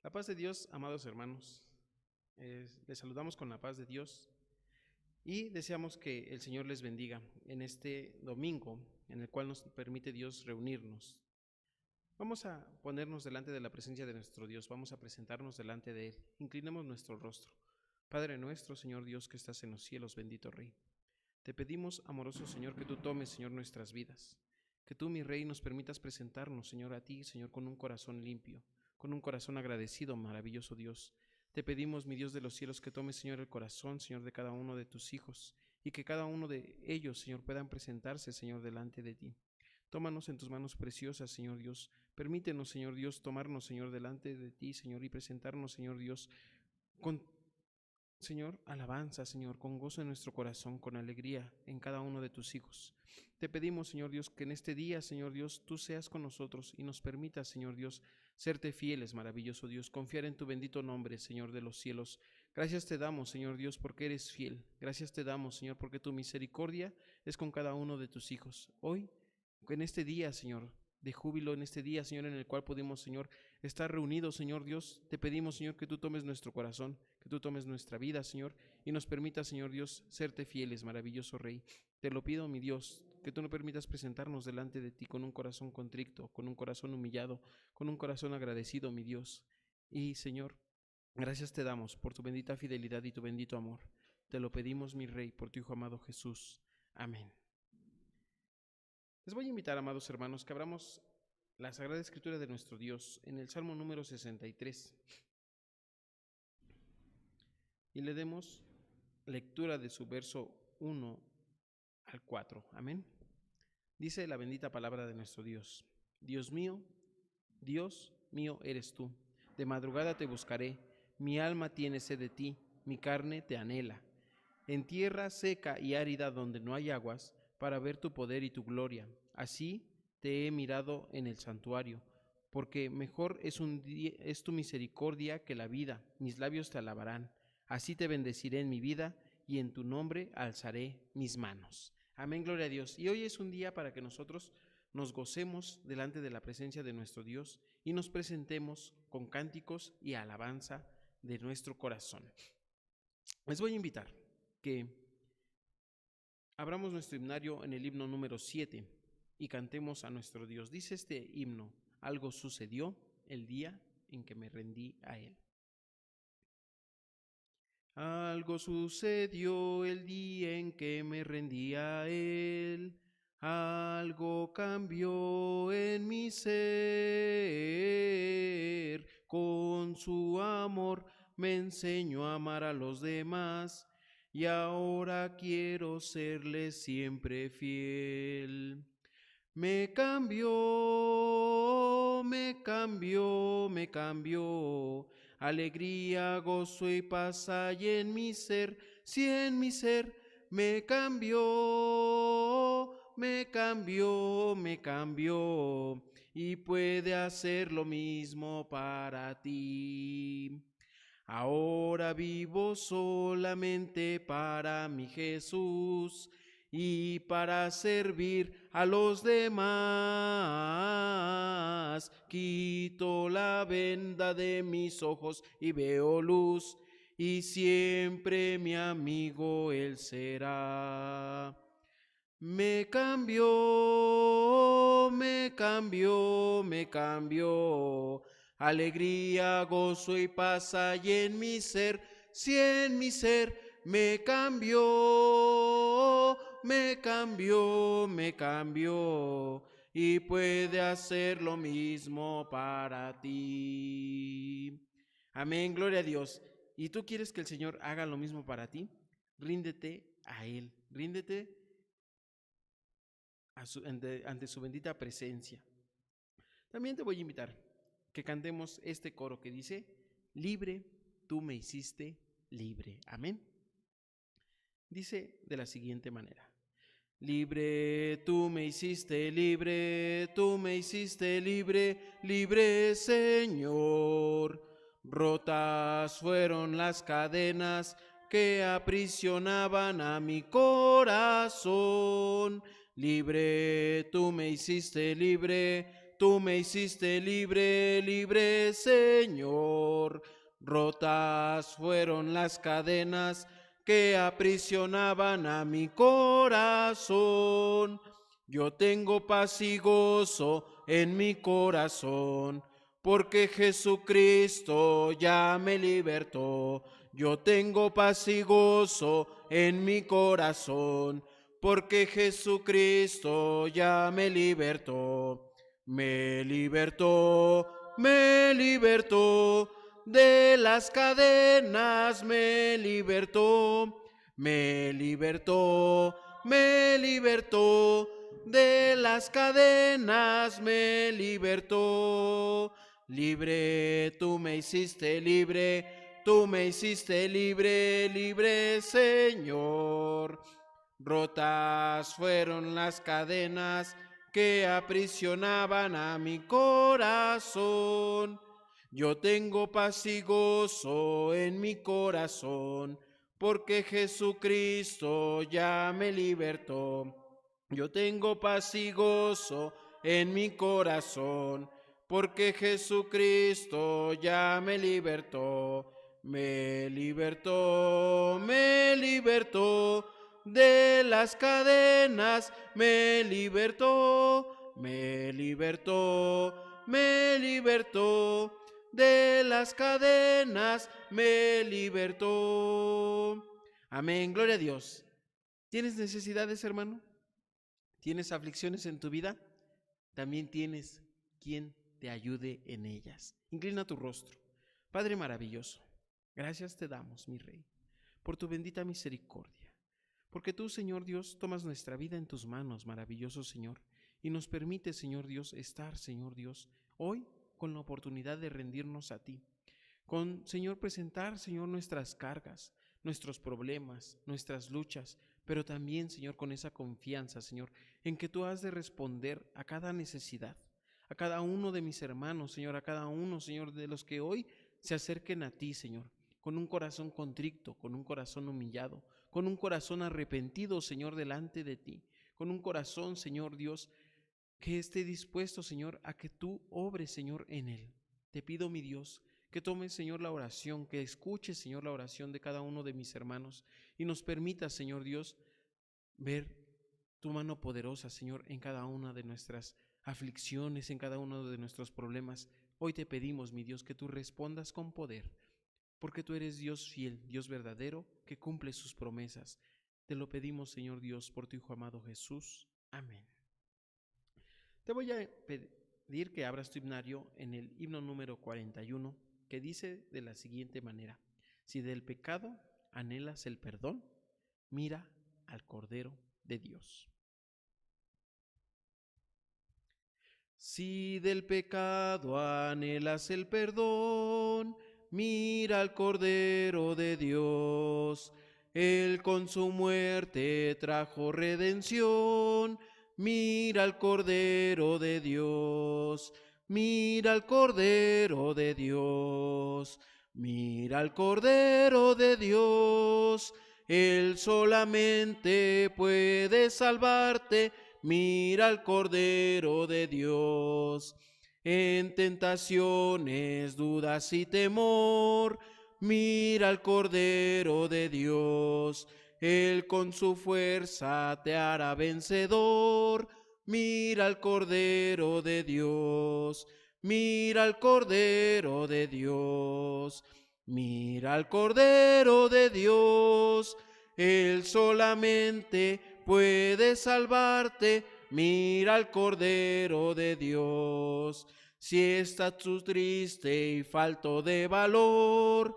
La paz de Dios, amados hermanos, les saludamos con la paz de Dios y deseamos que el Señor les bendiga en este domingo en el cual nos permite Dios reunirnos. Vamos a ponernos delante de la presencia de nuestro Dios, vamos a presentarnos delante de Él, inclinemos nuestro rostro. Padre nuestro, Señor Dios que estás en los cielos, bendito Rey. Te pedimos, amoroso Señor, que tú tomes, Señor, nuestras vidas, que tú, mi Rey, nos permitas presentarnos, Señor, a ti, Señor, con un corazón limpio, con un corazón agradecido, maravilloso Dios. Te pedimos, mi Dios de los cielos, que tomes, Señor, el corazón, Señor, de cada uno de tus hijos, y que cada uno de ellos, Señor, puedan presentarse, Señor, delante de ti. Tómanos en tus manos preciosas, Señor Dios. Permítenos, Señor Dios, tomarnos, Señor, delante de ti, Señor, y presentarnos, Señor Dios, con Señor, alabanza, Señor, con gozo en nuestro corazón, con alegría en cada uno de tus hijos. Te pedimos, Señor Dios, que en este día, Señor Dios, tú seas con nosotros y nos permitas, Señor Dios, serte fieles, maravilloso Dios, confiar en tu bendito nombre, Señor de los cielos. Gracias te damos, Señor Dios, porque eres fiel. Gracias te damos, Señor, porque tu misericordia es con cada uno de tus hijos. Hoy, en este día, Señor, de júbilo, en este día, Señor, en el cual podemos, Señor, estar reunidos, Señor Dios, te pedimos, Señor, que tú tomes nuestro corazón, que tú tomes nuestra vida, Señor, y nos permitas, Señor Dios, serte fieles, maravilloso Rey. Te lo pido, mi Dios, que tú nos permitas presentarnos delante de ti con un corazón contrito, con un corazón humillado, con un corazón agradecido, mi Dios. Y, Señor, gracias te damos por tu bendita fidelidad y tu bendito amor. Te lo pedimos, mi Rey, por tu Hijo amado Jesús. Amén. Les voy a invitar, amados hermanos, que abramos la Sagrada Escritura de nuestro Dios en el Salmo número 63 y le demos lectura de su verso 1 al 4. Amén. Dice la bendita palabra de nuestro Dios. Dios mío eres tú. De madrugada te buscaré. Mi alma tiene sed de ti, mi carne te anhela. En tierra seca y árida donde no hay aguas, para ver tu poder y tu gloria. Así te he mirado en el santuario, porque mejor es tu misericordia que la vida. Mis labios te alabarán. Así te bendeciré en mi vida y en tu nombre alzaré mis manos. Amén, gloria a Dios. Y hoy es un día para que nosotros nos gocemos delante de la presencia de nuestro Dios y nos presentemos con cánticos y alabanza de nuestro corazón. Les voy a invitar que abramos nuestro himnario en el himno número 7 y cantemos a nuestro Dios. Dice este himno: algo sucedió el día en que me rendí a Él. Algo sucedió el día en que me rendí a Él, algo cambió en mi ser, con su amor me enseñó a amar a los demás, y ahora quiero serle siempre fiel. Me cambió, me cambió, me cambió. Alegría, gozo y paz hay en mi ser, sí en mi ser. Me cambió, me cambió, me cambió. Y puede hacer lo mismo para ti. Ahora vivo solamente para mi Jesús y para servir a los demás. Quito la venda de mis ojos y veo luz, y siempre mi amigo Él será. Me cambió, me cambió, me cambió. Alegría, gozo y paz hay en mi ser, sí en mi ser. Me cambió, me cambió, me cambió. Y puede hacer lo mismo para ti. Amén, gloria a Dios. ¿Y tú quieres que el Señor haga lo mismo para ti? Ríndete a Él, ríndete ante su bendita presencia. También te voy a invitar que cantemos este coro que dice: libre, tú me hiciste libre. Amén. Dice de la siguiente manera: libre, tú me hiciste libre, tú me hiciste libre, libre Señor. Rotas fueron las cadenas que aprisionaban a mi corazón. Libre, tú me hiciste libre, tú me hiciste libre, libre, Señor. Rotas fueron las cadenas que aprisionaban a mi corazón. Yo tengo paz y gozo en mi corazón, porque Jesucristo ya me libertó. Yo tengo paz y gozo en mi corazón, porque Jesucristo ya me libertó. Me libertó, me libertó, de las cadenas me libertó. Me libertó, me libertó, de las cadenas me libertó. Libre, tú me hiciste libre, tú me hiciste libre, libre, Señor. Rotas fueron las cadenas que aprisionaban a mi corazón. Yo tengo paz y gozo en mi corazón, porque Jesucristo ya me libertó. Yo tengo paz y gozo en mi corazón, porque Jesucristo ya me libertó. Me libertó, me libertó, de las cadenas me libertó. Me libertó, me libertó, de las cadenas me libertó. Amén, gloria a Dios. ¿Tienes necesidades, hermano? ¿Tienes aflicciones en tu vida? También tienes quien te ayude en ellas. Inclina tu rostro. Padre maravilloso, gracias te damos, mi Rey, por tu bendita misericordia, porque tú, Señor Dios, tomas nuestra vida en tus manos, maravilloso Señor, y nos permite, Señor Dios, estar, Señor Dios, hoy con la oportunidad de rendirnos a ti, con, Señor, presentar, Señor, nuestras cargas, nuestros problemas, nuestras luchas, pero también, Señor, con esa confianza, Señor, en que tú has de responder a cada necesidad, a cada uno de mis hermanos, Señor, a cada uno, Señor, de los que hoy se acerquen a ti, Señor, con un corazón contrito, con un corazón humillado, con un corazón arrepentido, Señor, delante de ti, con un corazón, Señor Dios, que esté dispuesto, Señor, a que tú obres, Señor, en él. Te pido, mi Dios, que tomes, Señor, la oración, que escuches, Señor, la oración de cada uno de mis hermanos y nos permita, Señor Dios, ver tu mano poderosa, Señor, en cada una de nuestras aflicciones, en cada uno de nuestros problemas. Hoy te pedimos, mi Dios, que tú respondas con poder, porque tú eres Dios fiel, Dios verdadero, que cumple sus promesas. Te lo pedimos, Señor Dios, por tu Hijo amado Jesús. Amén. Te voy a pedir que abras tu himnario en el himno número 41, que dice de la siguiente manera: si del pecado anhelas el perdón, mira al Cordero de Dios. Si del pecado anhelas el perdón, mira al Cordero de Dios. Él con su muerte trajo redención. Mira al Cordero de Dios. Mira al Cordero de Dios. Mira al Cordero de Dios. Él solamente puede salvarte. Mira al Cordero de Dios. En tentaciones, dudas y temor, mira al Cordero de Dios. Él con su fuerza te hará vencedor. Mira al Cordero de Dios. Mira al Cordero de Dios. Mira al Cordero de Dios. Él solamente puede salvarte. Mira al Cordero de Dios. Si estás tú triste y falto de valor,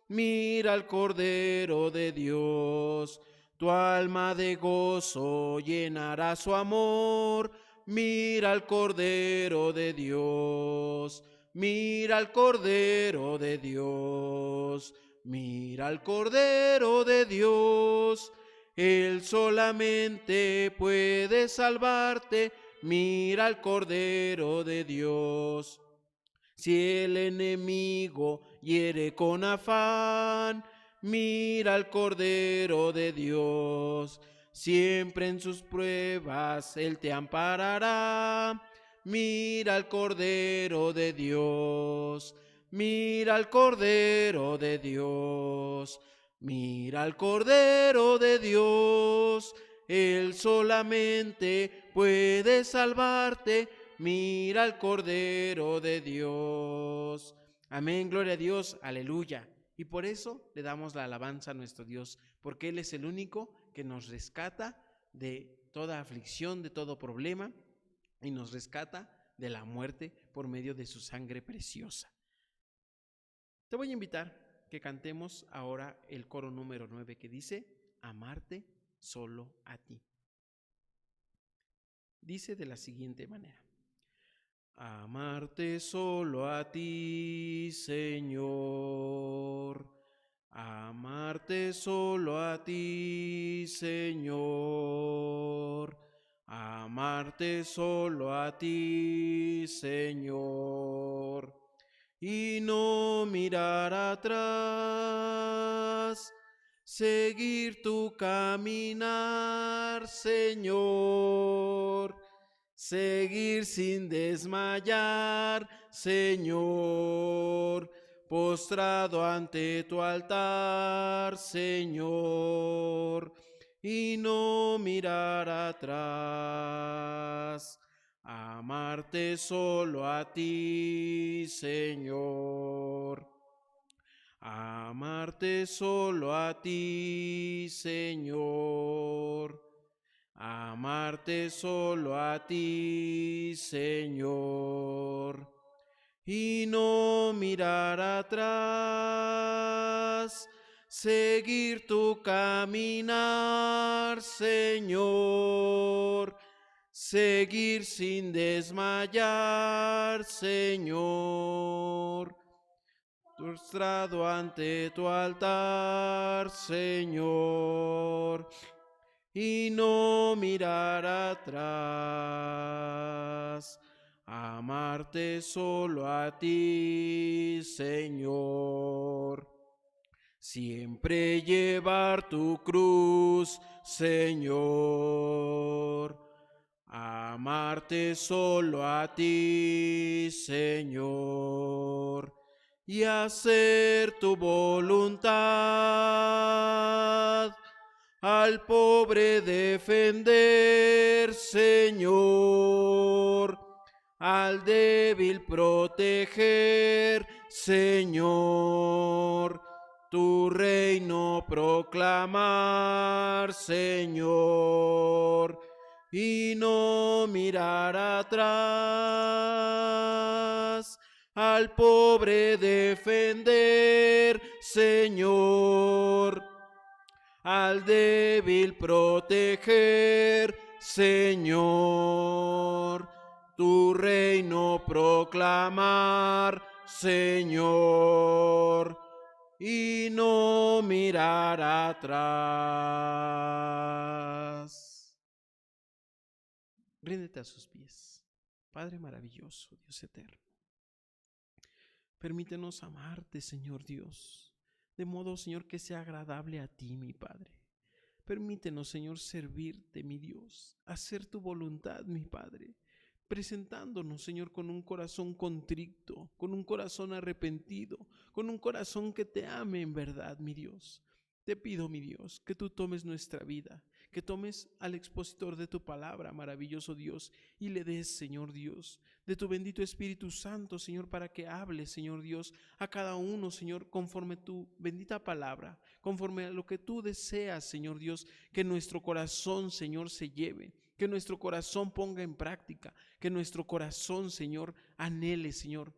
mira al Cordero de Dios. Tu alma de gozo llenará su amor. Mira al Cordero de Dios. Mira al Cordero de Dios. Mira al Cordero de Dios. Él solamente puede salvarte. Mira al Cordero de Dios. Si el enemigo hiere con afán, mira al Cordero de Dios. Siempre en sus pruebas Él te amparará. mira al Cordero de Dios, mira al Cordero de Dios, mira al Cordero de Dios, Él solamente puede salvarte, mira al Cordero de Dios. Amén, gloria a Dios, aleluya. Y por eso le damos la alabanza a nuestro Dios, porque Él es el único que nos rescata de toda aflicción, de todo problema, y nos rescata de la muerte por medio de su sangre preciosa. Te voy a invitar que cantemos ahora el coro número 9 que dice, amarte solo a ti. Dice de la siguiente manera. Amarte solo a ti, Señor. Amarte solo a ti, Señor. Amarte solo a ti, Señor. Y no mirar atrás, seguir tu caminar, Señor. Seguir sin desmayar, Señor, postrado ante tu altar, Señor, y no mirar atrás. Amarte solo a ti, Señor. Amarte solo a ti, Señor. Amarte solo a ti, Señor, y no mirar atrás, seguir tu caminar, Señor, seguir sin desmayar, Señor, postrado ante tu altar, Señor, y no mirar atrás, amarte solo a ti, Señor. Siempre llevar tu cruz, Señor. Amarte solo a ti, Señor. Y hacer tu voluntad. Al pobre defender, Señor, al débil proteger, Señor, tu reino proclamar, Señor, y no mirar atrás, al pobre defender, Señor, al débil proteger, Señor, tu reino proclamar, Señor, y no mirar atrás. Ríndete a sus pies, Padre maravilloso, Dios eterno. Permítenos amarte, Señor Dios, de modo, Señor, que sea agradable a ti, mi Padre. Permítenos, Señor, servirte, mi Dios, hacer tu voluntad, mi Padre, presentándonos, Señor, con un corazón contrito, con un corazón arrepentido, con un corazón que te ame en verdad, mi Dios. Te pido, mi Dios, que tú tomes nuestra vida, que tomes al expositor de tu palabra, maravilloso Dios, y le des, Señor Dios, de tu bendito Espíritu Santo, Señor, para que hable, Señor Dios, a cada uno, Señor, conforme tu bendita palabra, conforme a lo que tú deseas, Señor Dios, que nuestro corazón, Señor, se lleve, que nuestro corazón ponga en práctica, que nuestro corazón, Señor, anhele, Señor.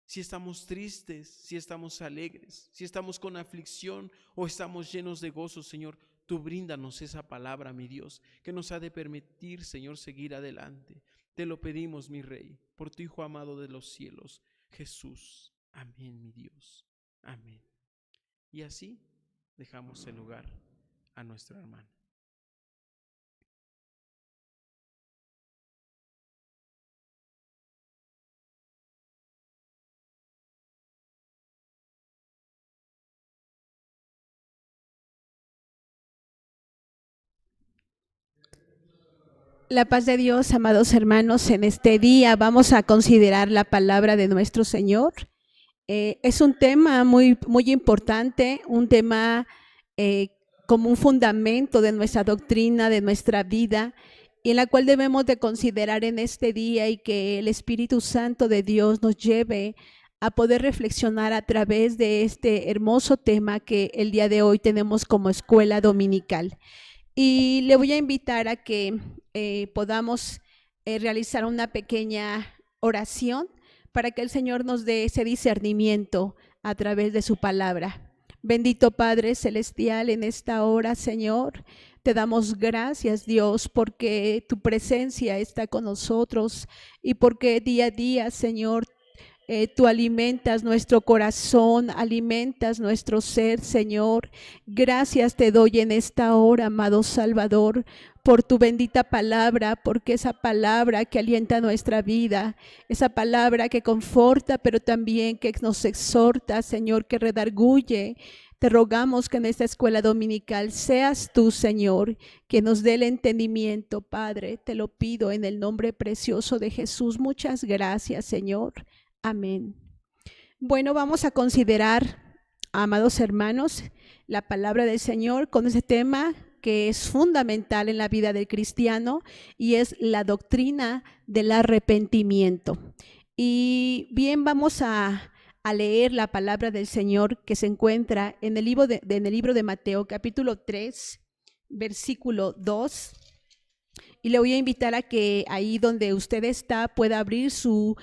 Si estamos tristes, si estamos alegres, si estamos con aflicción o estamos llenos de gozo, Señor, tú bríndanos esa palabra, mi Dios, que nos ha de permitir, Señor, seguir adelante. Te lo pedimos, mi Rey, por tu Hijo amado de los cielos, Jesús. Amén, mi Dios. Amén. Y así dejamos el lugar a nuestro hermano. La paz de Dios, amados hermanos, en este día vamos a considerar la palabra de nuestro Señor. Es un tema muy importante, un tema como un fundamento de nuestra doctrina, de nuestra vida, y en la cual debemos de considerar en este día, y que el Espíritu Santo de Dios nos lleve a poder reflexionar a través de este hermoso tema que el día de hoy tenemos como escuela dominical. Y le voy a invitar a que podamos realizar una pequeña oración para que el Señor nos dé ese discernimiento a través de su palabra. Bendito Padre Celestial, en esta hora, Señor, te damos gracias, Dios, porque tu presencia está con nosotros y porque día a día, Señor, tú alimentas nuestro corazón, alimentas nuestro ser, Señor. Gracias te doy en esta hora, amado Salvador, por tu bendita palabra, porque esa palabra que alienta nuestra vida, esa palabra que conforta, pero también que nos exhorta, Señor, que redarguye. Te rogamos que en esta escuela dominical seas tú, Señor, que nos dé el entendimiento, Padre. Te lo pido en el nombre precioso de Jesús. Muchas gracias, Señor. Amén. Bueno, vamos a considerar, amados hermanos, la palabra del Señor con ese tema que es fundamental en la vida del cristiano, y es la doctrina del arrepentimiento. Y bien, vamos a leer la palabra del Señor que se encuentra en el libro de Mateo, capítulo 3, versículo 2. Y le voy a invitar a que ahí donde usted está pueda abrir su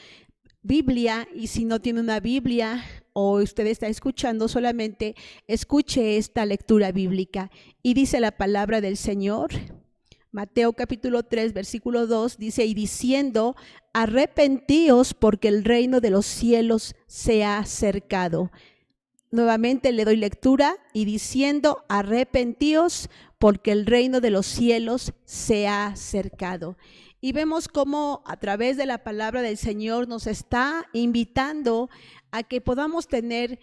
Biblia, y si no tiene una Biblia o usted está escuchando, solamente escuche esta lectura bíblica. Y dice la palabra del Señor, Mateo capítulo 3, versículo 2, dice: y diciendo, arrepentíos porque el reino de los cielos se ha acercado. Nuevamente le doy lectura: y diciendo, arrepentíos porque el reino de los cielos se ha acercado. Y vemos cómo a través de la palabra del Señor nos está invitando a que podamos tener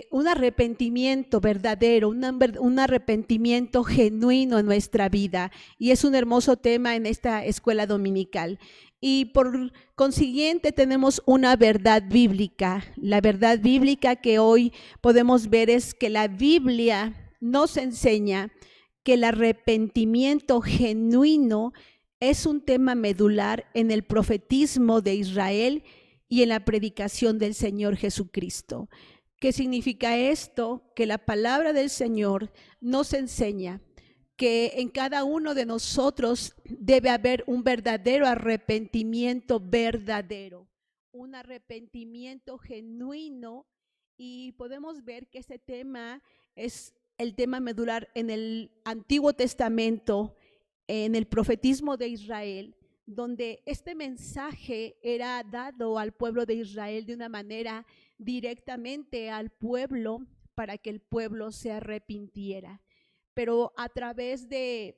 un arrepentimiento verdadero, un arrepentimiento genuino en nuestra vida. Y es un hermoso tema en esta escuela dominical. Y por consiguiente tenemos una verdad bíblica. La verdad bíblica que hoy podemos ver es que la Biblia nos enseña que el arrepentimiento genuino es un tema medular en el profetismo de Israel y en la predicación del Señor Jesucristo. ¿Qué significa esto? Que la palabra del Señor nos enseña que en cada uno de nosotros debe haber un verdadero arrepentimiento verdadero, un arrepentimiento genuino. Y podemos ver que este tema es el tema medular en el Antiguo Testamento, en el profetismo de Israel, donde este mensaje era dado al pueblo de Israel de una manera directamente al pueblo para que el pueblo se arrepintiera. Pero a través de,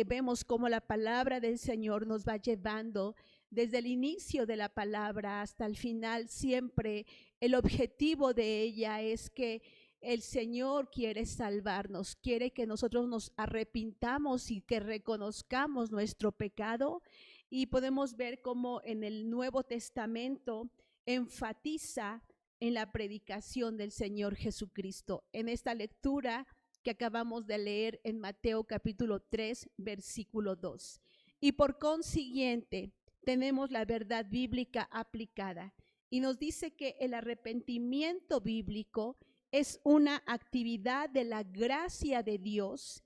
vemos cómo la palabra del Señor nos va llevando desde el inicio de la palabra hasta el final. Siempre el objetivo de ella es que el Señor quiere salvarnos, quiere que nosotros nos arrepintamos y que reconozcamos nuestro pecado. Y podemos ver cómo en el Nuevo Testamento enfatiza en la predicación del Señor Jesucristo. En esta lectura que acabamos de leer en Mateo capítulo 3, versículo 2. Y por consiguiente tenemos la verdad bíblica aplicada, y nos dice que el arrepentimiento bíblico es una actividad de la gracia de Dios,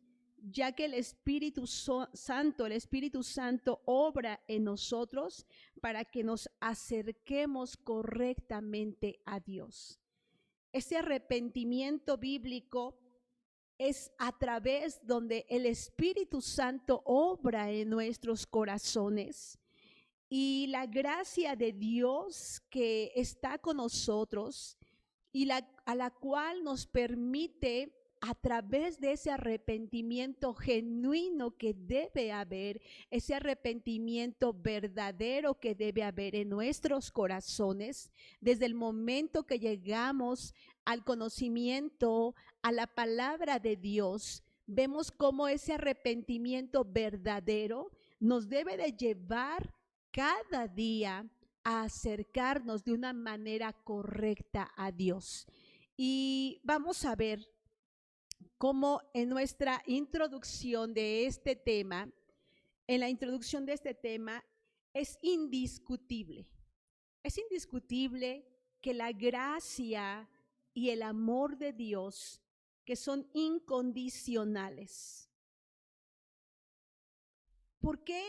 ya que el Espíritu Santo obra en nosotros para que nos acerquemos correctamente a Dios. Ese arrepentimiento bíblico es a través donde el Espíritu Santo obra en nuestros corazones, y la gracia de Dios que está con nosotros y a la cual nos permite, a través de ese arrepentimiento genuino que debe haber, ese arrepentimiento verdadero que debe haber en nuestros corazones, desde el momento que llegamos al conocimiento, a la palabra de Dios, vemos cómo ese arrepentimiento verdadero nos debe de llevar cada día a acercarnos de una manera correcta a Dios. Y vamos a ver cómo en nuestra introducción de este tema, en la introducción de este tema, es indiscutible que la gracia y el amor de Dios, que son incondicionales. ¿Por qué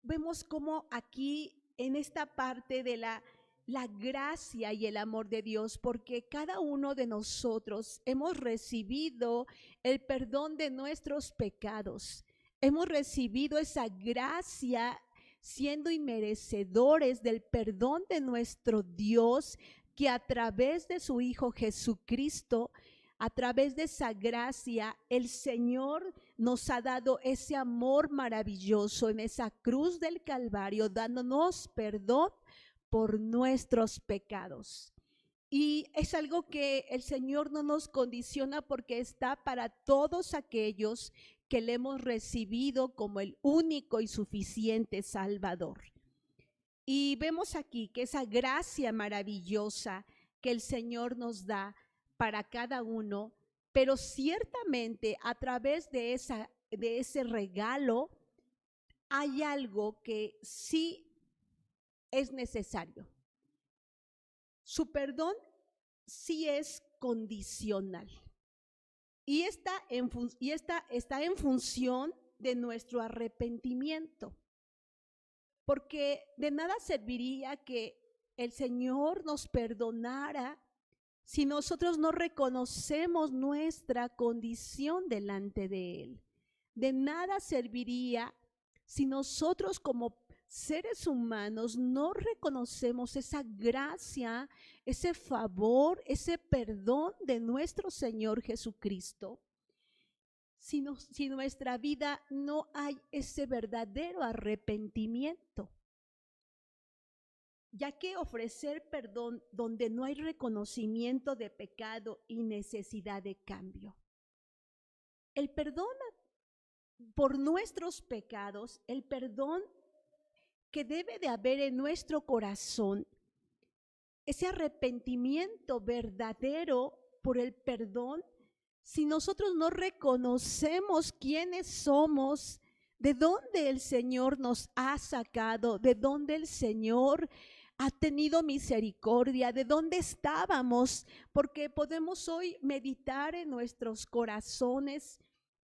vemos cómo aquí en esta parte de la gracia y el amor de Dios? Porque cada uno de nosotros hemos recibido el perdón de nuestros pecados. Hemos recibido esa gracia siendo inmerecedores del perdón de nuestro Dios, que a través de su Hijo Jesucristo, a través de esa gracia, el Señor nos ha dado ese amor maravilloso en esa cruz del Calvario, dándonos perdón por nuestros pecados. Y es algo que el Señor no nos condiciona, porque está para todos aquellos que le hemos recibido como el único y suficiente Salvador. Y vemos aquí que esa gracia maravillosa que el Señor nos da para cada uno, pero ciertamente a través de ese regalo hay algo que sí es necesario. Su perdón sí es condicional y está en función de nuestro arrepentimiento, porque de nada serviría que el Señor nos perdonara si nosotros no reconocemos nuestra condición delante de Él. De nada serviría si nosotros como seres humanos no reconocemos esa gracia, ese favor, ese perdón de nuestro Señor Jesucristo. Si en nuestra vida no hay ese verdadero arrepentimiento. Ya que ofrecer perdón donde no hay reconocimiento de pecado y necesidad de cambio. El perdón por nuestros pecados, el perdón que debe de haber en nuestro corazón, ese arrepentimiento verdadero por el perdón, si nosotros no reconocemos quiénes somos, de dónde el Señor nos ha sacado, de dónde el Señor ha tenido misericordia, de dónde estábamos, porque podemos hoy meditar en nuestros corazones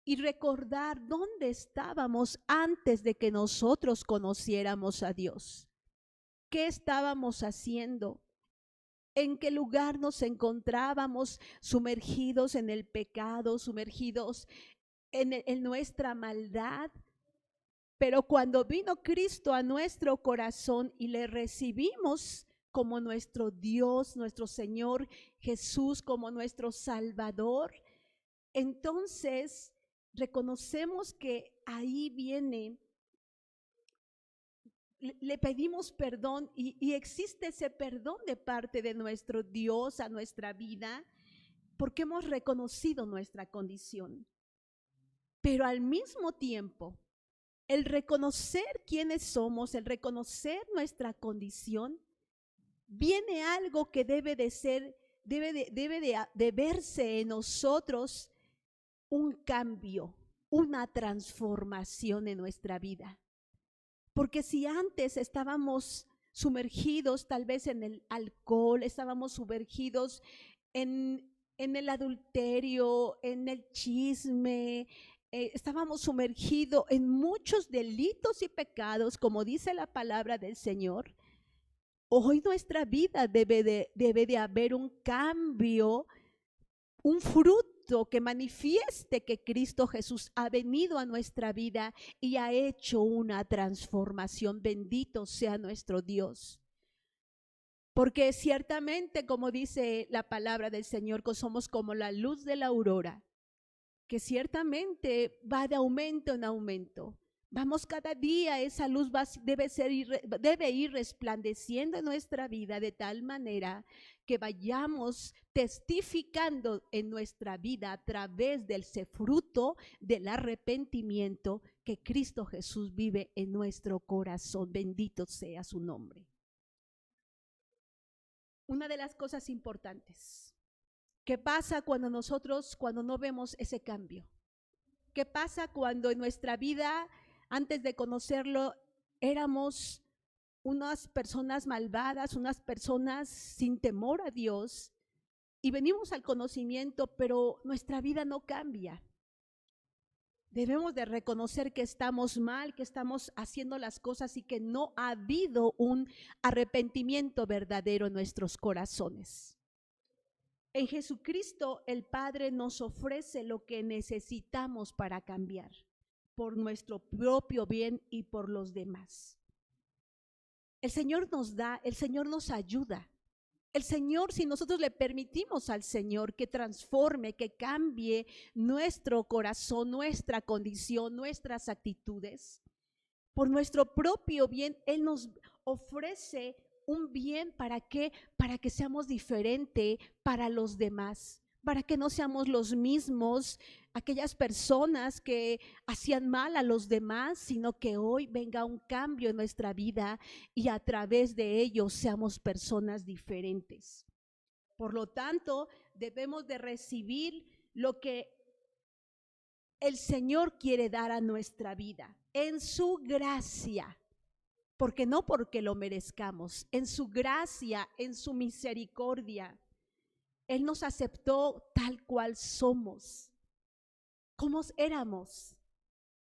y recordar dónde estábamos antes de que nosotros conociéramos a Dios. ¿Qué estábamos haciendo? ¿En qué lugar nos encontrábamos sumergidos en el pecado, sumergidos en nuestra maldad? Pero cuando vino Cristo a nuestro corazón y le recibimos como nuestro Dios, nuestro Señor Jesús, como nuestro Salvador, entonces reconocemos que ahí viene, le pedimos perdón y existe ese perdón de parte de nuestro Dios a nuestra vida, porque hemos reconocido nuestra condición. Pero al mismo tiempo, el reconocer quiénes somos, el reconocer nuestra condición, viene algo que debe de verse en nosotros, un cambio, una transformación en nuestra vida. Porque si antes estábamos sumergidos tal vez en el alcohol, estábamos sumergidos en el adulterio, en el chisme, estábamos sumergidos en muchos delitos y pecados, como dice la palabra del Señor. Hoy nuestra vida debe de haber un cambio, un fruto que manifieste que Cristo Jesús ha venido a nuestra vida y ha hecho una transformación. Bendito sea nuestro Dios. Porque ciertamente, como dice la palabra del Señor, que somos como la luz de la aurora, que ciertamente va de aumento en aumento. Vamos cada día, esa luz debe ir resplandeciendo en nuestra vida de tal manera que vayamos testificando en nuestra vida a través de ese fruto del arrepentimiento que Cristo Jesús vive en nuestro corazón. Bendito sea su nombre. Una de las cosas importantes, ¿qué pasa cuando no vemos ese cambio? ¿Qué pasa cuando en nuestra vida, antes de conocerlo, éramos unas personas malvadas, unas personas sin temor a Dios, y venimos al conocimiento, pero nuestra vida no cambia? Debemos de reconocer que estamos mal, que estamos haciendo las cosas y que no ha habido un arrepentimiento verdadero en nuestros corazones. En Jesucristo el Padre nos ofrece lo que necesitamos para cambiar, por nuestro propio bien y por los demás. El Señor nos da, el Señor nos ayuda. El Señor, si nosotros le permitimos al Señor que transforme, que cambie nuestro corazón, nuestra condición, nuestras actitudes, por nuestro propio bien, Él nos ofrece un bien. ¿Para qué? Para que seamos diferentes para los demás, para que no seamos los mismos, aquellas personas que hacían mal a los demás, sino que hoy venga un cambio en nuestra vida y a través de ello seamos personas diferentes. Por lo tanto, debemos de recibir lo que el Señor quiere dar a nuestra vida, en su gracia, porque lo merezcamos, en su gracia, en su misericordia. Él nos aceptó tal cual somos. ¿Cómo éramos?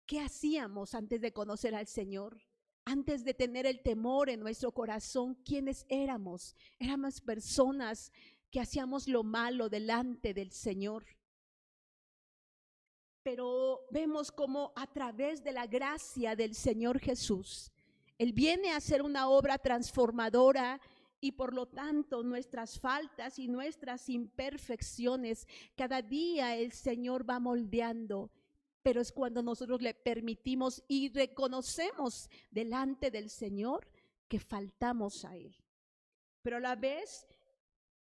¿Qué hacíamos antes de conocer al Señor? Antes de tener el temor en nuestro corazón, ¿quiénes éramos? Éramos personas que hacíamos lo malo delante del Señor. Pero vemos cómo a través de la gracia del Señor Jesús, Él viene a hacer una obra transformadora. Y por lo tanto, nuestras faltas y nuestras imperfecciones, cada día el Señor va moldeando. Pero es cuando nosotros le permitimos y reconocemos delante del Señor que faltamos a Él. Pero a la vez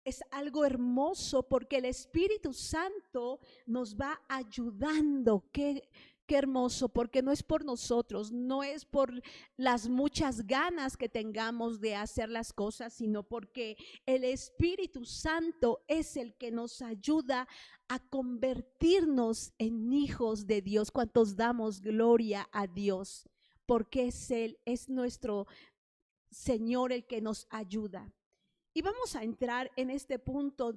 es algo hermoso porque el Espíritu Santo nos va ayudando. Qué hermoso, porque no es por nosotros, no es por las muchas ganas que tengamos de hacer las cosas, sino porque el Espíritu Santo es el que nos ayuda a convertirnos en hijos de Dios. ¿Cuántos damos gloria a Dios? Porque es Él, es nuestro Señor el que nos ayuda. Y vamos a entrar en este punto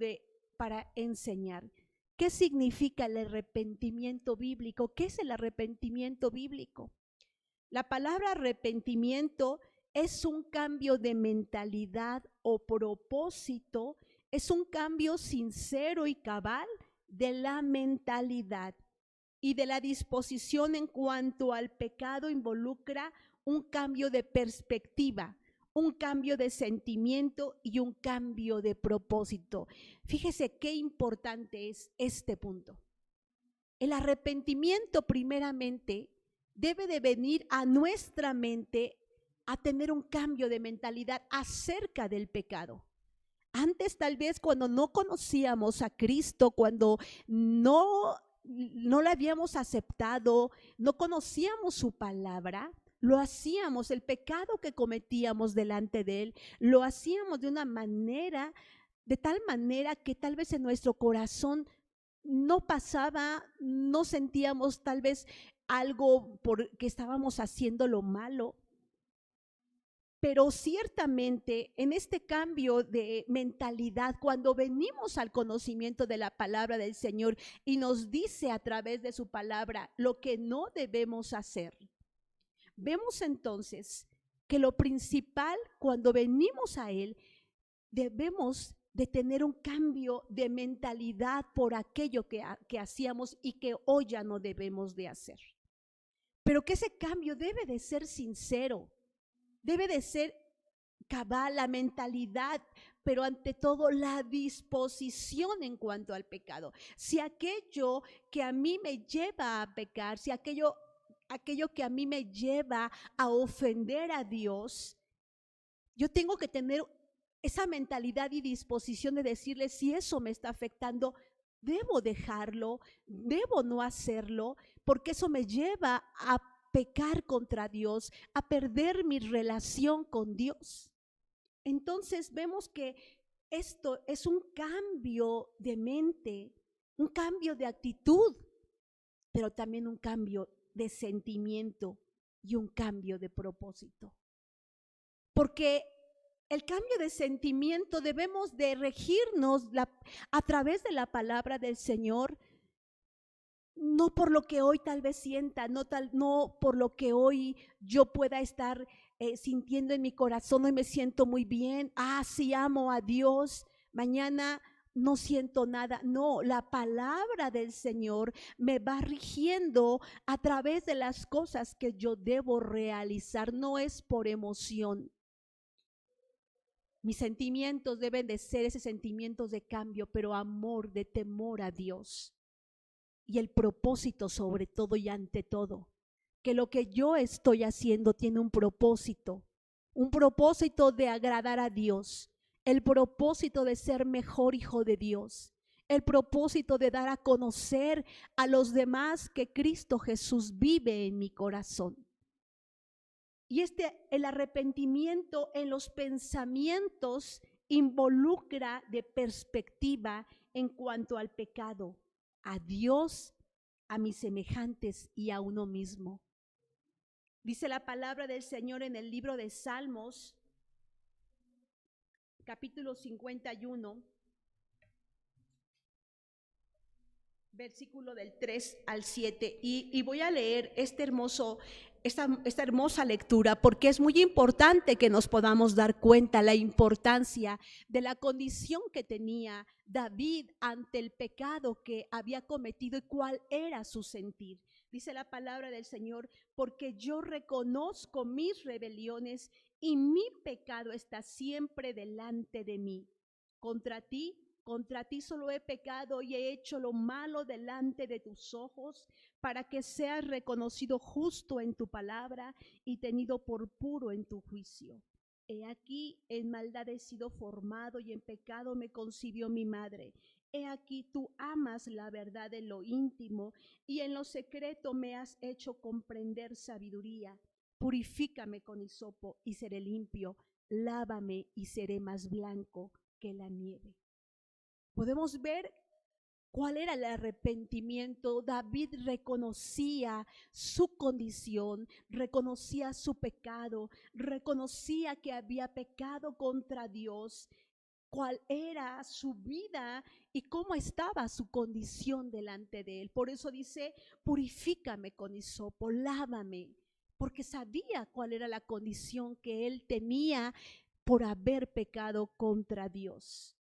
para enseñar. ¿Qué significa el arrepentimiento bíblico? ¿Qué es el arrepentimiento bíblico? La palabra arrepentimiento es un cambio de mentalidad o propósito, es un cambio sincero y cabal de la mentalidad y de la disposición en cuanto al pecado. Involucra un cambio de perspectiva, un cambio de sentimiento y un cambio de propósito. Fíjese qué importante es este punto. El arrepentimiento primeramente debe de venir a nuestra mente a tener un cambio de mentalidad acerca del pecado. Antes, tal vez, cuando no conocíamos a Cristo, cuando no le habíamos aceptado, no conocíamos su palabra, lo hacíamos, el pecado que cometíamos delante de Él, lo hacíamos de tal manera que tal vez en nuestro corazón no pasaba, no sentíamos tal vez algo porque estábamos haciendo lo malo. Pero ciertamente en este cambio de mentalidad, cuando venimos al conocimiento de la palabra del Señor y nos dice a través de su palabra lo que no debemos hacer, vemos entonces que lo principal cuando venimos a Él, debemos de tener un cambio de mentalidad por aquello que hacíamos y que hoy ya no debemos de hacer. Pero que ese cambio debe de ser sincero, debe de ser cabal, la mentalidad, pero ante todo la disposición en cuanto al pecado. Si aquello que a mí me lleva a pecar, si aquello que a mí me lleva a ofender a Dios, yo tengo que tener esa mentalidad y disposición de decirle: si eso me está afectando, debo dejarlo, debo no hacerlo, porque eso me lleva a pecar contra Dios, a perder mi relación con Dios. Entonces vemos que esto es un cambio de mente, un cambio de actitud, pero también un cambio de sentimiento y un cambio de propósito. Porque el cambio de sentimiento debemos de regirnos a través de la palabra del Señor, no por lo que hoy tal vez sienta, no por lo que hoy yo pueda estar sintiendo en mi corazón. Hoy me siento muy bien, sí amo a Dios, mañana no siento nada. No, la palabra del Señor me va rigiendo a través de las cosas que yo debo realizar, no es por emoción. Mis sentimientos deben de ser esos sentimientos de cambio, pero amor, de temor a Dios. Y el propósito sobre todo y ante todo, que lo que yo estoy haciendo tiene un propósito de agradar a Dios, el propósito de ser mejor hijo de Dios, el propósito de dar a conocer a los demás que Cristo Jesús vive en mi corazón. Y el arrepentimiento en los pensamientos involucra de perspectiva en cuanto al pecado, a Dios, a mis semejantes y a uno mismo. Dice la palabra del Señor en el libro de Salmos, capítulo 51, versículo del 3 al 7, y voy a leer esta hermosa lectura, porque es muy importante que nos podamos dar cuenta la importancia de la condición que tenía David ante el pecado que había cometido y cuál era su sentir. Dice la palabra del Señor: porque yo reconozco mis rebeliones y mi pecado está siempre delante de mí. Contra ti solo he pecado y he hecho lo malo delante de tus ojos, para que seas reconocido justo en tu palabra y tenido por puro en tu juicio. He aquí, en maldad he sido formado y en pecado me concibió mi madre. He aquí, tú amas la verdad en lo íntimo y en lo secreto me has hecho comprender sabiduría. Purifícame con hisopo y seré limpio, lávame y seré más blanco que la nieve. Podemos ver cuál era el arrepentimiento. David reconocía su condición, reconocía su pecado, reconocía que había pecado contra Dios, cuál era su vida y cómo estaba su condición delante de él. Por eso dice: purifícame con hisopo, lávame, porque sabía cuál era la condición que él tenía por haber pecado contra Dios.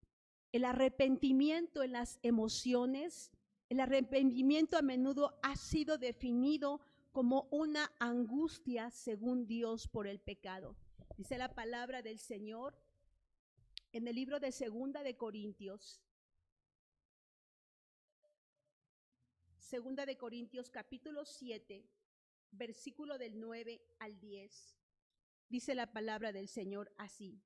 El arrepentimiento en las emociones, el arrepentimiento a menudo ha sido definido como una angustia según Dios por el pecado. Dice la palabra del Señor en el libro de Segunda de Corintios capítulo 7, versículo del 9 al 10. Dice la palabra del Señor así: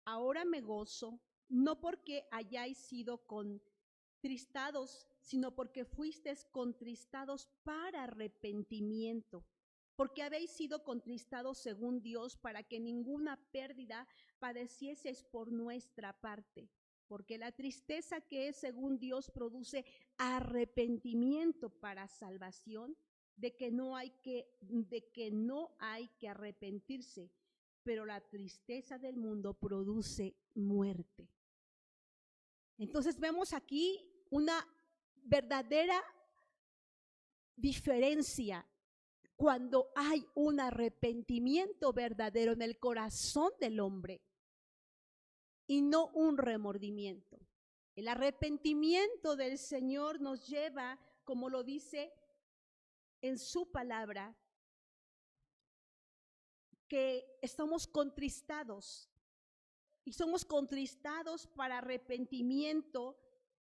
ahora me gozo, no porque hayáis sido contristados, sino porque fuisteis contristados para arrepentimiento, porque habéis sido contristados según Dios, para que ninguna pérdida padecieseis por nuestra parte. Porque la tristeza que es según Dios produce arrepentimiento para salvación, de que no hay que arrepentirse, pero la tristeza del mundo produce muerte. Entonces vemos aquí una verdadera diferencia cuando hay un arrepentimiento verdadero en el corazón del hombre y no un remordimiento. El arrepentimiento del Señor nos lleva, como lo dice en su palabra, que estamos contristados, y somos contristados para arrepentimiento,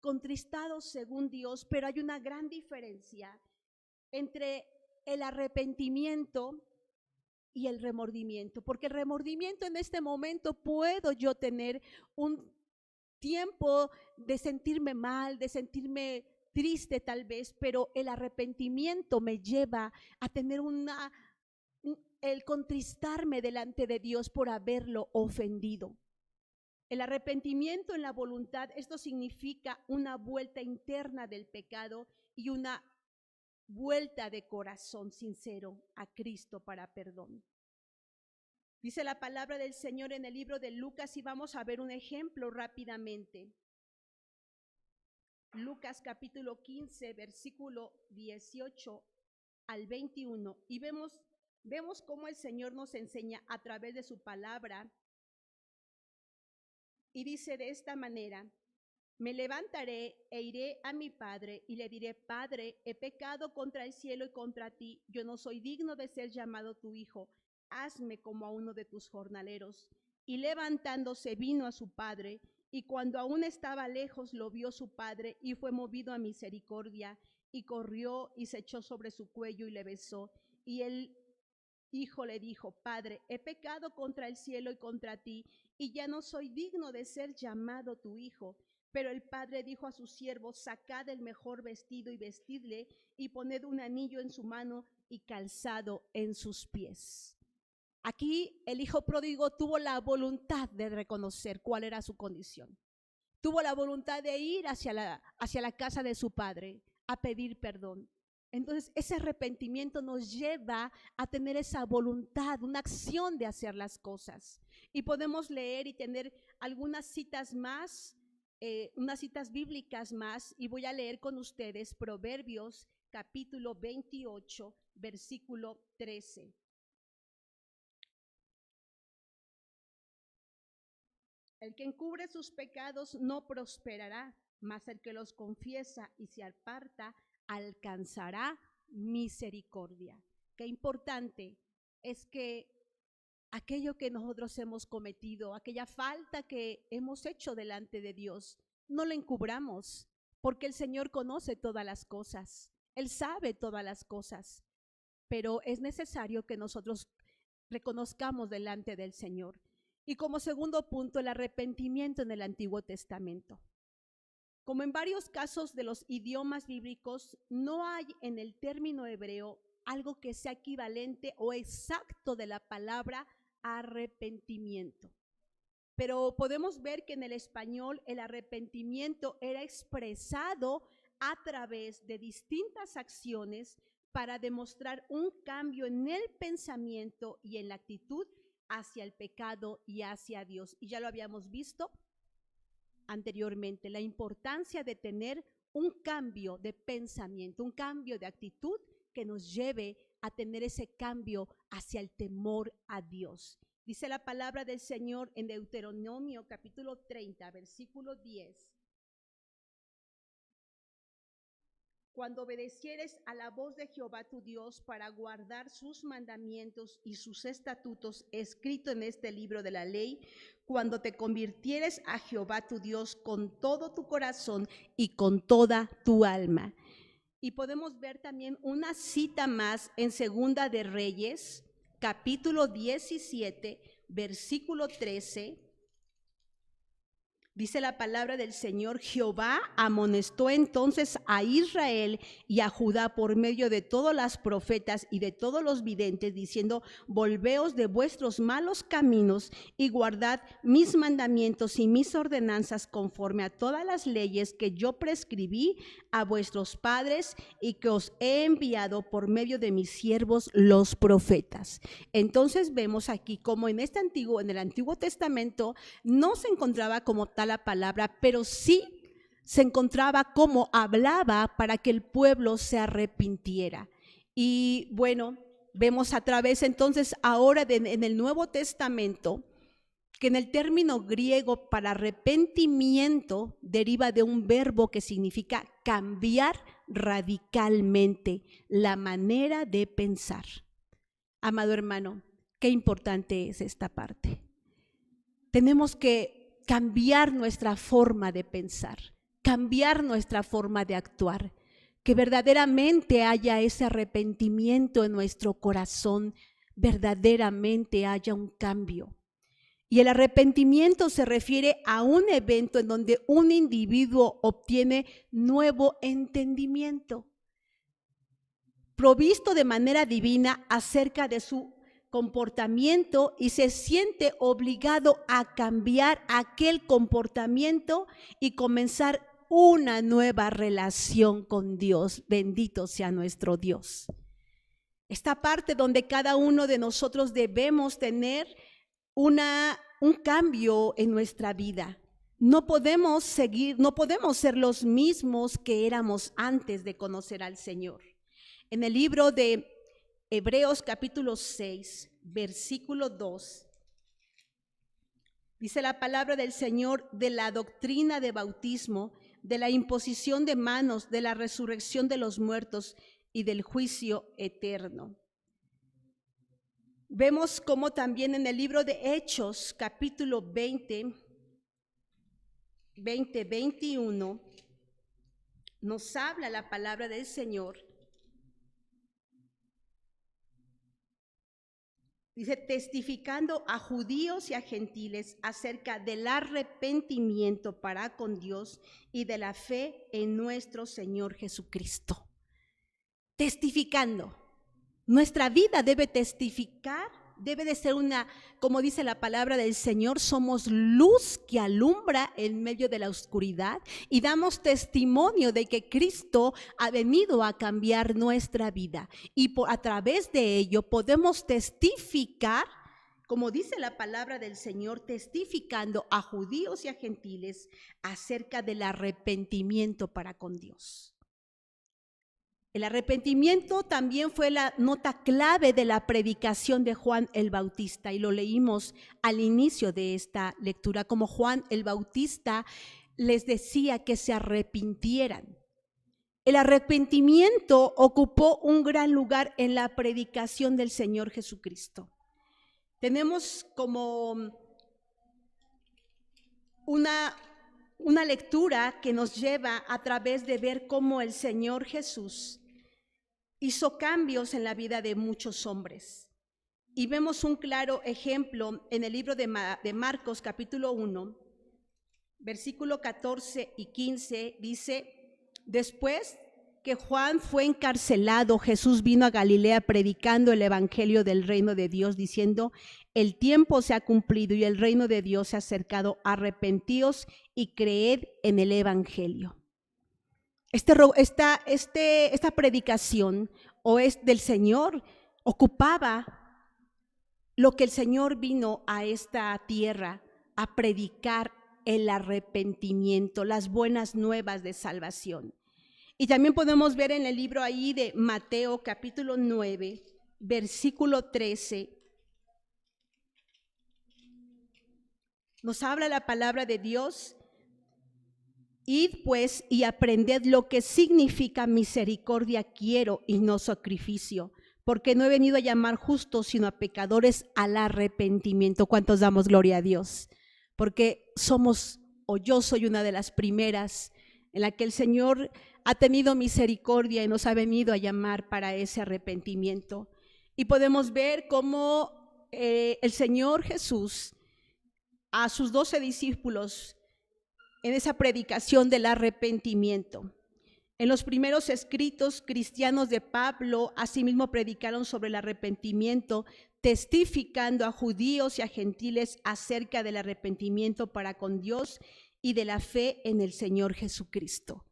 contristados según Dios, pero hay una gran diferencia entre el arrepentimiento y el remordimiento, porque el remordimiento, en este momento puedo yo tener un tiempo de sentirme mal, de sentirme triste tal vez, pero el arrepentimiento me lleva a tener el contristarme delante de Dios por haberlo ofendido. El arrepentimiento en la voluntad, esto significa una vuelta interna del pecado y una vuelta de corazón sincero a Cristo para perdón. Dice la palabra del Señor en el libro de Lucas y vamos a ver un ejemplo rápidamente. Lucas capítulo 15, versículo 18 al 21 y vemos cómo el Señor nos enseña a través de su palabra y dice de esta manera: me levantaré e iré a mi padre y le diré: Padre, he pecado contra el cielo y contra ti, yo no soy digno de ser llamado tu hijo, hazme como a uno de tus jornaleros. Y levantándose vino a su padre, y cuando aún estaba lejos lo vio su padre y fue movido a misericordia, y corrió y se echó sobre su cuello y le besó. Y el hijo le dijo: Padre, he pecado contra el cielo y contra ti, y ya no soy digno de ser llamado tu hijo. Pero el padre dijo a sus siervos: sacad el mejor vestido y vestidle, y poned un anillo en su mano y calzado en sus pies. Aquí el hijo pródigo tuvo la voluntad de reconocer cuál era su condición. Tuvo la voluntad de ir hacia la casa de su padre a pedir perdón. Entonces ese arrepentimiento nos lleva a tener esa voluntad, una acción de hacer las cosas. Y podemos leer y tener algunas citas más, unas citas bíblicas más, y voy a leer con ustedes Proverbios capítulo 28, versículo 13. El que encubre sus pecados no prosperará, mas el que los confiesa y se aparta alcanzará misericordia. Qué importante es que aquello que nosotros hemos cometido, aquella falta que hemos hecho delante de Dios, no la encubramos, porque el Señor conoce todas las cosas, Él sabe todas las cosas, pero es necesario que nosotros reconozcamos delante del Señor. Y como segundo punto, el arrepentimiento en el Antiguo Testamento. Como en varios casos de los idiomas bíblicos, no hay en el término hebreo algo que sea equivalente o exacto de la palabra arrepentimiento. Pero podemos ver que en el español el arrepentimiento era expresado a través de distintas acciones para demostrar un cambio en el pensamiento y en la actitud hacia el pecado y hacia Dios. Y ya lo habíamos visto anteriormente, la importancia de tener un cambio de pensamiento, un cambio de actitud que nos lleve a tener ese cambio hacia el temor a Dios. Dice la palabra del Señor en Deuteronomio capítulo 30, versículo 10. Cuando obedecieres a la voz de Jehová tu Dios para guardar sus mandamientos y sus estatutos escritos en este libro de la ley, cuando te convirtieres a Jehová tu Dios con todo tu corazón y con toda tu alma. Y podemos ver también una cita más en Segunda de Reyes, capítulo 17, versículo 13. Dice la palabra del Señor: Jehová amonestó entonces a Israel y a Judá por medio de todas las profetas y de todos los videntes, diciendo: volveos de vuestros malos caminos y guardad mis mandamientos y mis ordenanzas conforme a todas las leyes que yo prescribí a vuestros padres y que os he enviado por medio de mis siervos los profetas. Entonces vemos aquí como en el Antiguo Testamento no se encontraba como tal la palabra, pero sí se encontraba como hablaba para que el pueblo se arrepintiera. Y bueno, vemos a través entonces ahora en el Nuevo Testamento que en el término griego para arrepentimiento deriva de un verbo que significa cambiar radicalmente la manera de pensar. Amado hermano, qué importante es esta parte. Tenemos que cambiar nuestra forma de pensar, cambiar nuestra forma de actuar, que verdaderamente haya ese arrepentimiento en nuestro corazón, verdaderamente haya un cambio. Y el arrepentimiento se refiere a un evento en donde un individuo obtiene nuevo entendimiento, provisto de manera divina acerca de su comportamiento y se siente obligado a cambiar aquel comportamiento y comenzar una nueva relación con Dios. Bendito sea nuestro Dios. Esta parte donde cada uno de nosotros debemos tener un cambio en nuestra vida. No podemos ser los mismos que éramos antes de conocer al Señor. En el libro de Hebreos capítulo 6, versículo 2, dice la palabra del Señor de la doctrina de bautismo, de la imposición de manos, de la resurrección de los muertos y del juicio eterno. Vemos como también en el libro de Hechos, capítulo 21, nos habla la palabra del Señor. Dice, testificando a judíos y a gentiles acerca del arrepentimiento para con Dios y de la fe en nuestro Señor Jesucristo. Testificando. Nuestra vida debe testificar, debe de ser como dice la palabra del Señor, somos luz que alumbra en medio de la oscuridad y damos testimonio de que Cristo ha venido a cambiar nuestra vida. Y a través de ello podemos testificar, como dice la palabra del Señor, testificando a judíos y a gentiles acerca del arrepentimiento para con Dios. El arrepentimiento también fue la nota clave de la predicación de Juan el Bautista y lo leímos al inicio de esta lectura, como Juan el Bautista les decía que se arrepintieran. El arrepentimiento ocupó un gran lugar en la predicación del Señor Jesucristo. Tenemos como una lectura que nos lleva a través de ver cómo el Señor Jesús hizo cambios en la vida de muchos hombres. Y vemos un claro ejemplo en el libro de Marcos, capítulo 1, versículo 14 y 15, dice, después que Juan fue encarcelado, Jesús vino a Galilea predicando el evangelio del reino de Dios, diciendo, el tiempo se ha cumplido y el reino de Dios se ha acercado, arrepentíos y creed en el evangelio. Esta predicación del Señor ocupaba lo que el Señor vino a esta tierra a predicar, el arrepentimiento, las buenas nuevas de salvación. Y también podemos ver en el libro ahí de Mateo capítulo 9, versículo 13, nos habla la palabra de Dios. Id pues y aprended lo que significa misericordia quiero y no sacrificio, porque no he venido a llamar justos sino a pecadores al arrepentimiento. ¿Cuántos damos gloria a Dios? Porque yo soy una de las primeras en la que el Señor ha tenido misericordia y nos ha venido a llamar para ese arrepentimiento. Y podemos ver cómo el Señor Jesús a sus 12 discípulos en esa predicación del arrepentimiento. En los primeros escritos cristianos de Pablo, asimismo predicaron sobre el arrepentimiento, testificando a judíos y a gentiles acerca del arrepentimiento para con Dios y de la fe en el Señor Jesucristo.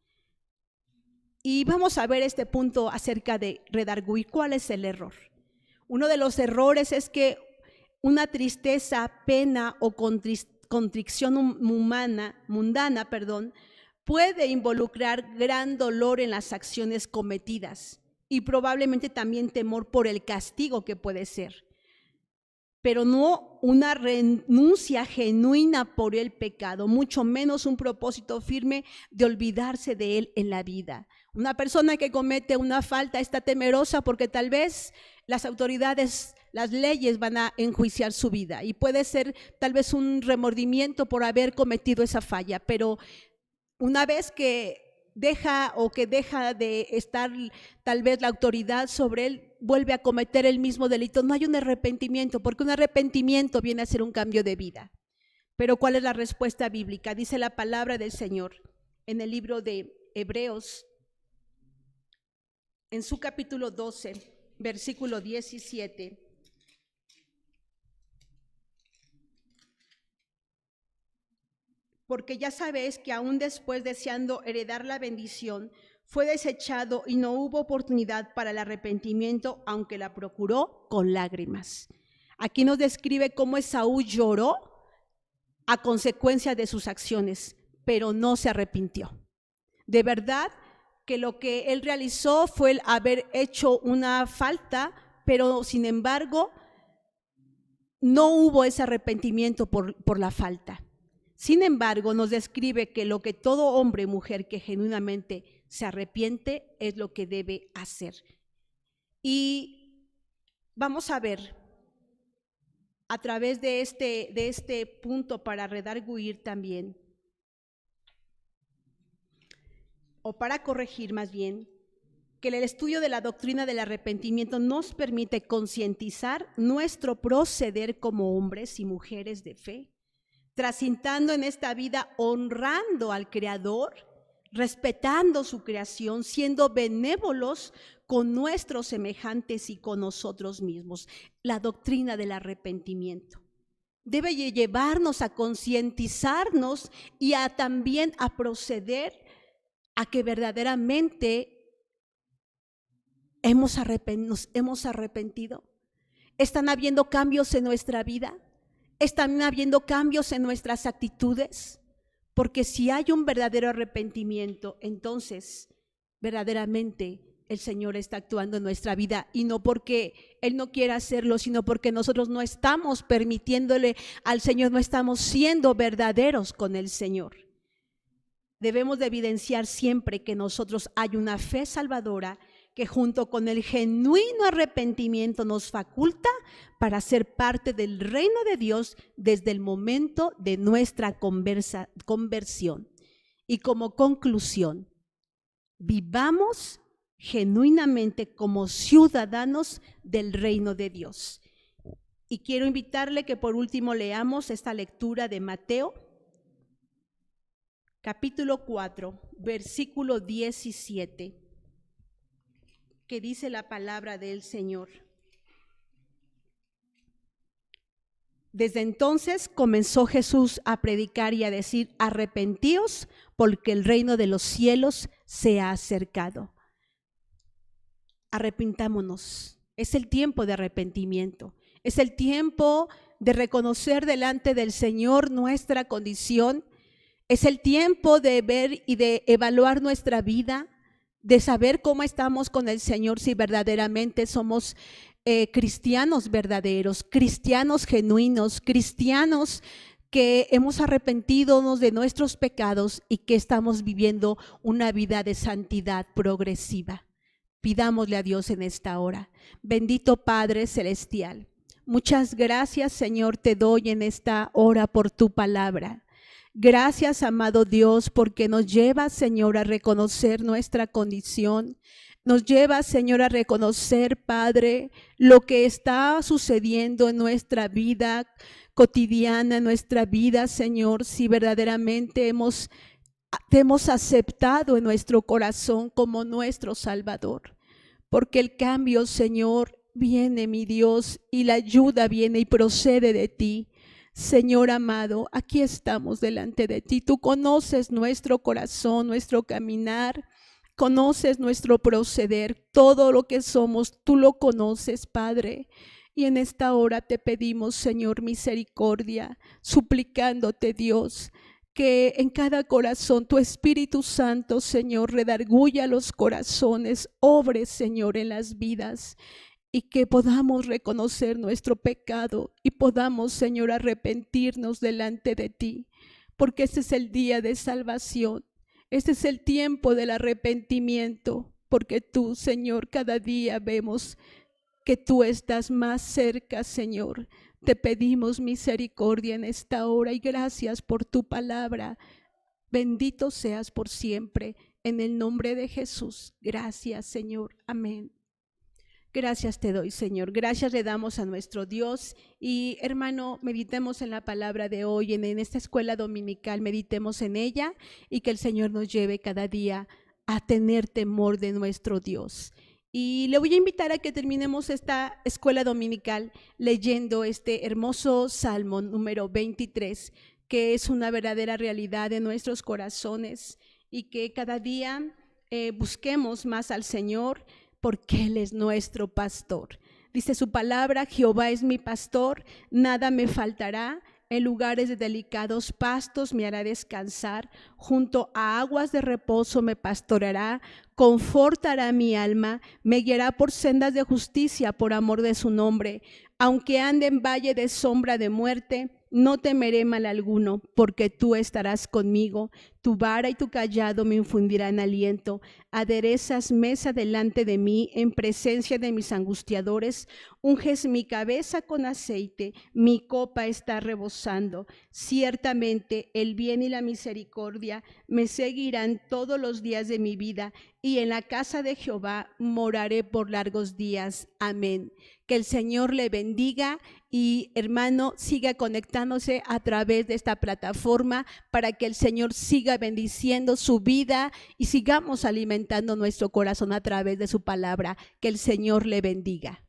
Y vamos a ver este punto acerca de redarguir. ¿Cuál es el error? Uno de los errores es que una tristeza, pena o contrición mundana, puede involucrar gran dolor en las acciones cometidas y probablemente también temor por el castigo que puede ser, pero no una renuncia genuina por el pecado, mucho menos un propósito firme de olvidarse de él en la vida. Una persona que comete una falta está temerosa porque tal vez las autoridades, las leyes van a enjuiciar su vida y puede ser tal vez un remordimiento por haber cometido esa falla, pero una vez que deja de estar tal vez la autoridad sobre él, vuelve a cometer el mismo delito. No hay un arrepentimiento, porque un arrepentimiento viene a ser un cambio de vida. Pero ¿cuál es la respuesta bíblica? Dice la palabra del Señor en el libro de Hebreos, en su capítulo 12, versículo 17. Porque ya sabéis que aún después, deseando heredar la bendición, fue desechado y no hubo oportunidad para el arrepentimiento, aunque la procuró con lágrimas. Aquí nos describe cómo Esaú lloró a consecuencia de sus acciones, pero no se arrepintió. De verdad que lo que él realizó fue el haber hecho una falta, pero sin embargo no hubo ese arrepentimiento por la falta. Sin embargo, nos describe que lo que todo hombre o mujer que genuinamente se arrepiente es lo que debe hacer. Y vamos a ver a través de este punto, para redarguir también, o para corregir más bien, que el estudio de la doctrina del arrepentimiento nos permite concientizar nuestro proceder como hombres y mujeres de fe, transitando en esta vida honrando al Creador, respetando su creación, siendo benévolos con nuestros semejantes y con nosotros mismos. La doctrina del arrepentimiento debe llevarnos a concientizarnos y también a proceder a que verdaderamente nos hemos arrepentido. ¿Están habiendo cambios en nuestra vida? ¿Están habiendo cambios en nuestras actitudes? Porque si hay un verdadero arrepentimiento, entonces verdaderamente el Señor está actuando en nuestra vida, y no porque Él no quiera hacerlo, sino porque nosotros no estamos permitiéndole al Señor, no estamos siendo verdaderos con el Señor. Debemos de evidenciar siempre que nosotros hay una fe salvadora que junto con el genuino arrepentimiento nos faculta para ser parte del reino de Dios desde el momento de nuestra conversión. Y como conclusión, vivamos genuinamente como ciudadanos del reino de Dios. Y quiero invitarle que por último leamos esta lectura de Mateo, capítulo 4, versículo 17. Que dice la palabra del Señor. Desde entonces comenzó Jesús a predicar y a decir: arrepentíos, porque el reino de los cielos se ha acercado. Arrepintámonos. Es el tiempo de arrepentimiento. Es el tiempo de reconocer delante del Señor nuestra condición. Es el tiempo de ver y de evaluar nuestra vida, de saber cómo estamos con el Señor, si verdaderamente somos cristianos verdaderos, cristianos genuinos, cristianos que hemos arrepentido de nuestros pecados y que estamos viviendo una vida de santidad progresiva. Pidámosle a Dios en esta hora. Bendito Padre Celestial, muchas gracias, Señor, te doy en esta hora por tu palabra. Gracias, amado Dios, porque nos lleva, Señor, a reconocer nuestra condición. Nos lleva, Señor, a reconocer, Padre, lo que está sucediendo en nuestra vida cotidiana, en nuestra vida, Señor, si verdaderamente te hemos aceptado en nuestro corazón como nuestro Salvador. Porque el cambio, Señor, viene, mi Dios, y la ayuda viene y procede de ti. Señor amado, aquí estamos delante de ti. Tú conoces nuestro corazón, nuestro caminar, conoces nuestro proceder, todo lo que somos, tú lo conoces, Padre. Y en esta hora te pedimos, Señor, misericordia, suplicándote, Dios, que en cada corazón tu Espíritu Santo, Señor, redarguya los corazones, obre, Señor, en las vidas. Y que podamos reconocer nuestro pecado y podamos, Señor, arrepentirnos delante de ti, porque este es el día de salvación, este es el tiempo del arrepentimiento, porque tú, Señor, cada día vemos que tú estás más cerca, Señor. Te pedimos misericordia en esta hora y gracias por tu palabra. Bendito seas por siempre. en el nombre de Jesús. Gracias, Señor. Amén. Gracias te doy, Señor. Gracias le damos a nuestro Dios. Y hermano, meditemos en la palabra de hoy, en esta escuela dominical, meditemos en ella y que el Señor nos lleve cada día a tener temor de nuestro Dios. Y le voy a invitar a que terminemos esta escuela dominical leyendo este hermoso Salmo número 23, que es una verdadera realidad de nuestros corazones, y que cada día busquemos más al Señor, porque Él es nuestro pastor. Dice su palabra: Jehová es mi pastor, nada me faltará. En lugares de delicados pastos me hará descansar, junto a aguas de reposo me pastoreará, confortará mi alma, me guiará por sendas de justicia por amor de su nombre. Aunque ande en valle de sombra de muerte, no temeré mal alguno, porque tú estarás conmigo. Tu vara y tu cayado me infundirán aliento. Aderezas mesa delante de mí en presencia de mis angustiadores. Unges mi cabeza con aceite, mi copa está rebosando. Ciertamente el bien y la misericordia me seguirán todos los días de mi vida, y en la casa de Jehová moraré por largos días. Amén. Que el Señor le bendiga, y hermano, siga conectándose a través de esta plataforma para que el Señor siga bendiciendo su vida y sigamos alimentando nuestro corazón a través de su palabra. Que el Señor le bendiga.